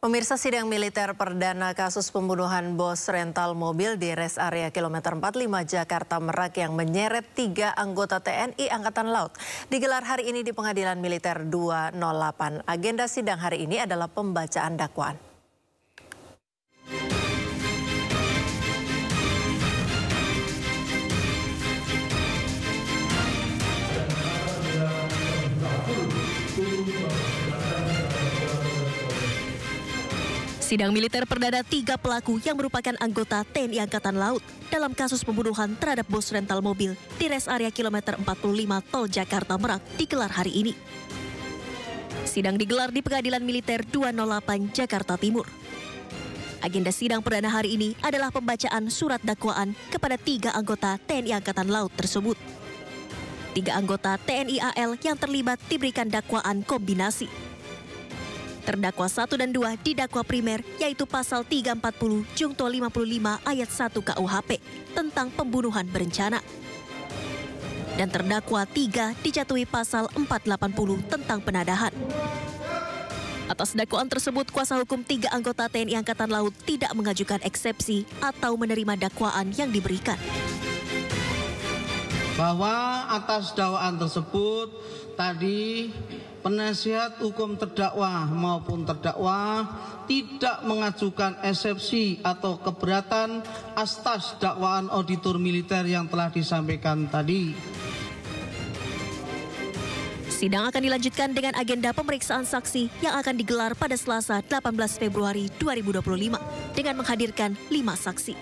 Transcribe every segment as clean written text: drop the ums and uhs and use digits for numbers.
Pemirsa, sidang militer perdana kasus pembunuhan bos rental mobil di res area kilometer 45 Jakarta Merak yang menyeret 3 anggota TNI Angkatan Laut digelar hari ini di Pengadilan Militer 208. Agenda sidang hari ini adalah pembacaan dakwaan. Sidang militer perdana 3 pelaku yang merupakan anggota TNI Angkatan Laut dalam kasus pembunuhan terhadap bos rental mobil di res area kilometer 45 Tol Jakarta Merak digelar hari ini. Sidang digelar di Pengadilan Militer 208 Jakarta Timur. Agenda sidang perdana hari ini adalah pembacaan surat dakwaan kepada 3 anggota TNI Angkatan Laut tersebut. 3 anggota TNI AL yang terlibat diberikan dakwaan kombinasi. Terdakwa 1 dan 2 didakwa primer, yaitu pasal 340 Junto 55 ayat 1 KUHP tentang pembunuhan berencana. Dan terdakwa 3 dijatuhi pasal 480 tentang penadahan. Atas dakwaan tersebut, kuasa hukum 3 anggota TNI Angkatan Laut tidak mengajukan eksepsi atau menerima dakwaan yang diberikan. Bahwa atas dakwaan tersebut tadi penasihat hukum terdakwa maupun terdakwa tidak mengajukan eksepsi atau keberatan atas dakwaan auditor militer yang telah disampaikan tadi. Sidang akan dilanjutkan dengan agenda pemeriksaan saksi yang akan digelar pada Selasa 18 Februari 2025 dengan menghadirkan 5 saksi.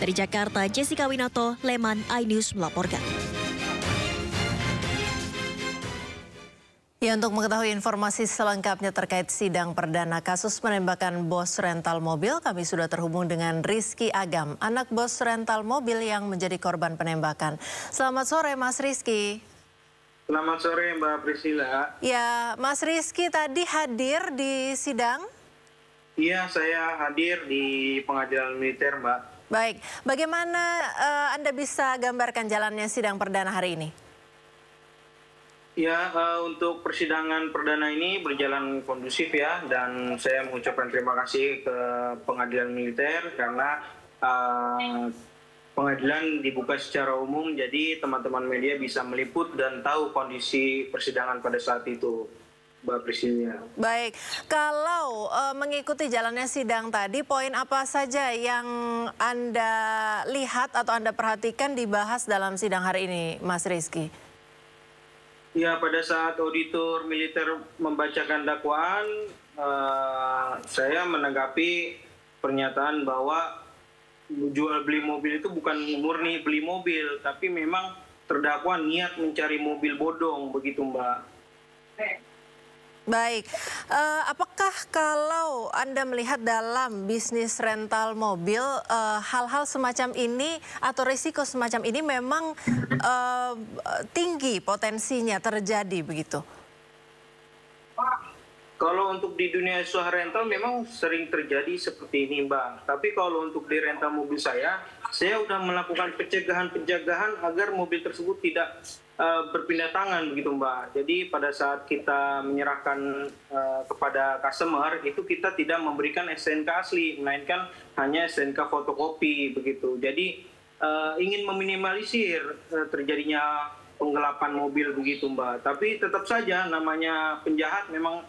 Dari Jakarta, Jessica Winoto, Leman, iNews melaporkan. Ya, untuk mengetahui informasi selengkapnya terkait sidang perdana kasus penembakan bos rental mobil, kami sudah terhubung dengan Rizky Agam, anak bos rental mobil yang menjadi korban penembakan. Selamat sore, Mas Rizky. Selamat sore, Mbak Priscila. Ya, Mas Rizky tadi hadir di sidang? Iya, saya hadir di Pengadilan Militer, Mbak. Baik, bagaimana Anda bisa gambarkan jalannya sidang perdana hari ini? Ya, untuk persidangan perdana ini berjalan kondusif ya, dan saya mengucapkan terima kasih ke Pengadilan Militer karena pengadilan dibuka secara umum, jadi teman-teman media bisa meliput dan tahu kondisi persidangan pada saat itu, Mbak Priscilia. Baik, kalau mengikuti jalannya sidang tadi, poin apa saja yang Anda lihat atau Anda perhatikan dibahas dalam sidang hari ini, Mas Rizky? Ya, pada saat auditor militer membacakan dakwaan, saya menanggapi pernyataan bahwa jual beli mobil itu bukan murni beli mobil, tapi memang terdakwa niat mencari mobil bodong, begitu Mbak. Baik, apakah kalau Anda melihat dalam bisnis rental mobil, hal-hal semacam ini atau risiko semacam ini memang tinggi potensinya terjadi begitu? Kalau untuk di dunia usaha rental memang sering terjadi seperti ini, Mbak. Tapi kalau untuk di rental mobil saya sudah melakukan pencegahan agar mobil tersebut tidak berpindah tangan, begitu Mbak. Jadi pada saat kita menyerahkan kepada customer, itu kita tidak memberikan STNK asli, melainkan hanya STNK fotokopi, begitu. Jadi ingin meminimalisir terjadinya penggelapan mobil, begitu Mbak. Tapi tetap saja namanya penjahat memang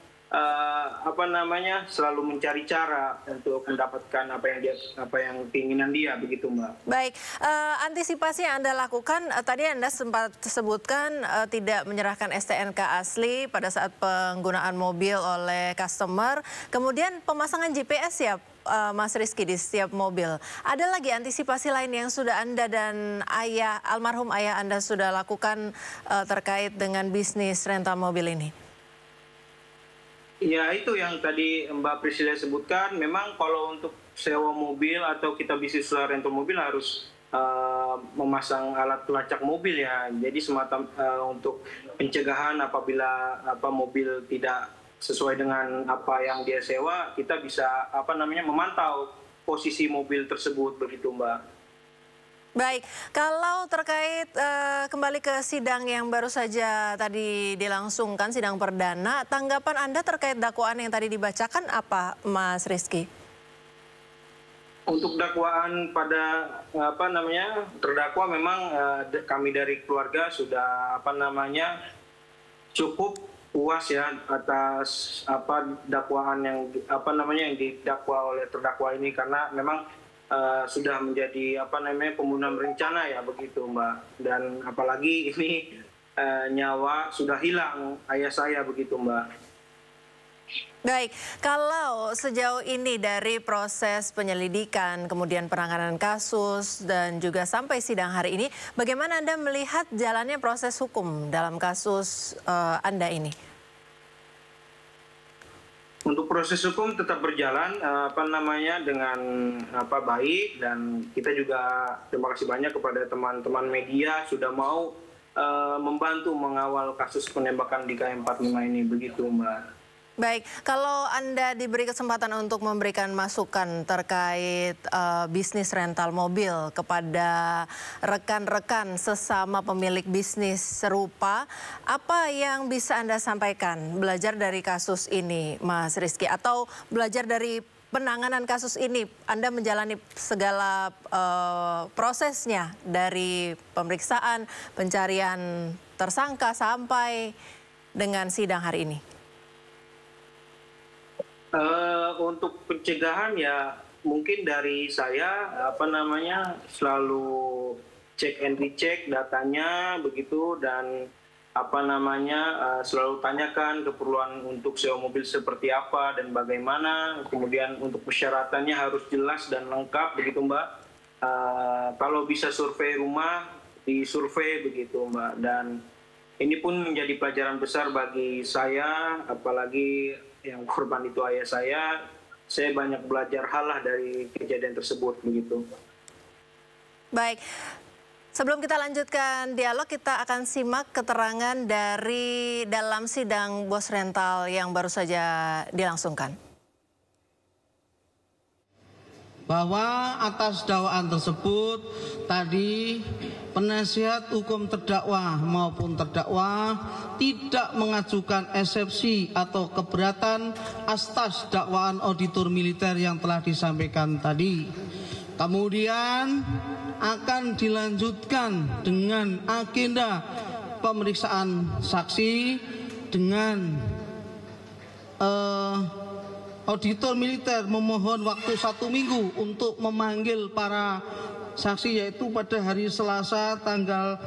selalu mencari cara untuk mendapatkan apa yang keinginan dia, begitu Mbak. Baik, antisipasi yang Anda lakukan tadi Anda sempat sebutkan tidak menyerahkan STNK asli pada saat penggunaan mobil oleh customer, kemudian pemasangan GPS ya Mas Rizky di setiap mobil. Ada lagi antisipasi lain yang sudah Anda dan almarhum ayah Anda sudah lakukan terkait dengan bisnis rental mobil ini? Ya, itu yang tadi Mbak Priscila sebutkan. Memang kalau untuk sewa mobil atau kita bisnis usaha rental mobil harus memasang alat pelacak mobil ya. Jadi semacam untuk pencegahan apabila mobil tidak sesuai dengan apa yang dia sewa, kita bisa memantau posisi mobil tersebut, begitu Mbak. Baik, kalau terkait kembali ke sidang yang baru saja tadi dilangsungkan, sidang perdana, tanggapan Anda terkait dakwaan yang tadi dibacakan apa, Mas Rizky? Untuk dakwaan pada terdakwa memang kami dari keluarga sudah cukup puas ya atas dakwaan yang yang didakwa oleh terdakwa ini, karena memang sudah menjadi pembunuhan berencana ya begitu Mbak, dan apalagi ini nyawa sudah hilang ayah saya begitu Mbak. Baik, kalau sejauh ini dari proses penyelidikan, kemudian penanganan kasus, dan juga sampai sidang hari ini, bagaimana Anda melihat jalannya proses hukum dalam kasus Anda ini? Untuk proses hukum tetap berjalan dengan baik, dan kita juga terima kasih banyak kepada teman-teman media sudah mau membantu mengawal kasus penembakan di KM45 ini begitu Mbak. Baik, kalau Anda diberi kesempatan untuk memberikan masukan terkait bisnis rental mobil kepada rekan-rekan sesama pemilik bisnis serupa, apa yang bisa Anda sampaikan belajar dari kasus ini, Mas Rizky? Atau belajar dari penanganan kasus ini, Anda menjalani segala prosesnya dari pemeriksaan, pencarian tersangka sampai dengan sidang hari ini? Untuk pencegahan ya mungkin dari saya selalu cek and recheck datanya begitu, dan selalu tanyakan keperluan untuk sewa mobil seperti apa dan bagaimana, kemudian untuk persyaratannya harus jelas dan lengkap begitu Mbak. Kalau bisa survei rumah disurvei begitu Mbak, dan ini pun menjadi pelajaran besar bagi saya, apalagi yang korban itu ayah saya banyak belajar hal lah dari kejadian tersebut begitu. Baik, sebelum kita lanjutkan dialog, kita akan simak keterangan dari dalam sidang bos rental yang baru saja dilangsungkan. Bahwa atas dakwaan tersebut tadi penasihat hukum terdakwa maupun terdakwa tidak mengajukan eksepsi atau keberatan atas dakwaan auditor militer yang telah disampaikan tadi. Kemudian akan dilanjutkan dengan agenda pemeriksaan saksi dengan auditor militer memohon waktu 1 minggu untuk memanggil para saksi, yaitu pada hari Selasa tanggal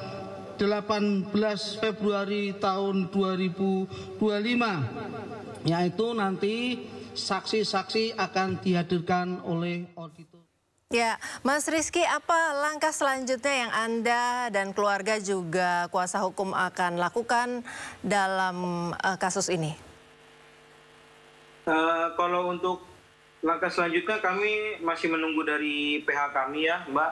18 Februari tahun 2025, yaitu nanti saksi-saksi akan dihadirkan oleh auditor. Ya, Mas Rizky, apa langkah selanjutnya yang Anda dan keluarga juga kuasa hukum akan lakukan dalam kasus ini? Kalau untuk langkah selanjutnya kami masih menunggu dari pihak kami ya Mbak,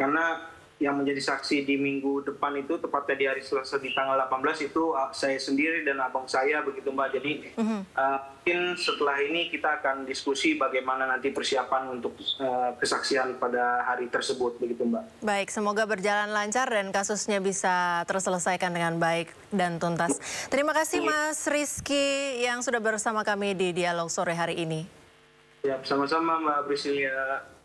karena yang menjadi saksi di minggu depan itu tepatnya di hari Selasa di tanggal 18 itu saya sendiri dan abang saya begitu Mbak. Jadi mungkin setelah ini kita akan diskusi bagaimana nanti persiapan untuk kesaksian pada hari tersebut begitu Mbak. Baik, semoga berjalan lancar dan kasusnya bisa terselesaikan dengan baik dan tuntas. Terima kasih Mas Rizky yang sudah bersama kami di Dialog Sore hari ini. Ya, sama-sama Mbak Priscilia.